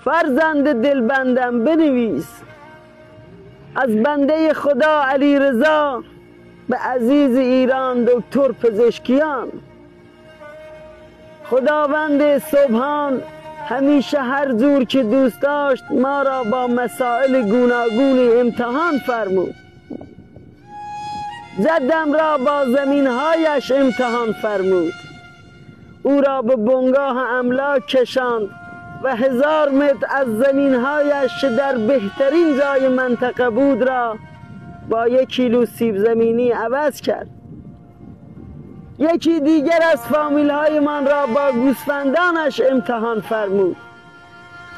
فرزند دلبندم بنویس از بنده خدا علی رضا به عزیز ایران دکتر پزشکیان. خداوند سبحان همیشه هر جور که دوست داشت ما را با مسائل گوناگون امتحان فرمود. جدم را با زمینهایش امتحان فرمود، او را به بنگاه املاک کشاند و 1000 متر از زمینهایش که در بهترین جای منطقه بود را با 1 کیلو سیب زمینی عوض کرد. یکی دیگر از فامیل های من را با گوسفندانش امتحان فرمود،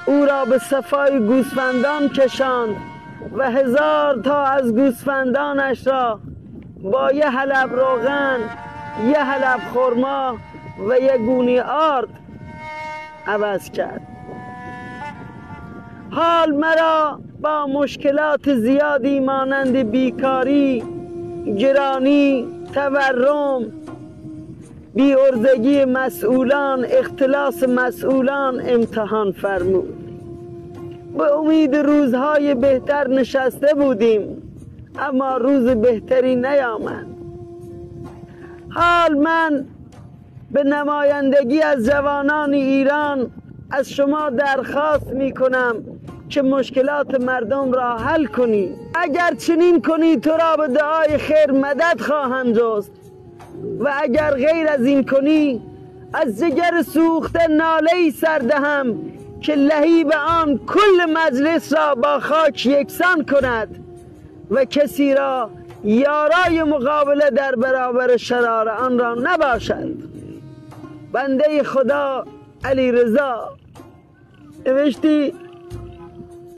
او را به صفای گوسفندان کشاند و 1000 تا از گوسفندانش را با 1 حلب روغن، 1 حلب خرما و 1 گونی آرد عوض کرد. حال مرا با مشکلات زیادی مانند بیکاری، گرانی، تورم، بی‌عرضگی مسئولان، اختلاس مسئولان امتحان فرمود. به امید روزهای بهتر نشسته بودیم اما روز بهتری نیامد. حال من به نمایندگی از جوانان ایران از شما درخواست می کنم که مشکلات مردم را حل کنی. اگر چنین کنی تو را به دعای خیر مدد خواهم جست و اگر غیر از این کنی از جگر سوخته ناله‌ای سر دهم که لهیب آن کل مجلس را با خاک یکسان کند و کسی را یارای مقابله در برابر شرار آن را نباشد. بنده خدا علی رضا. نوشتی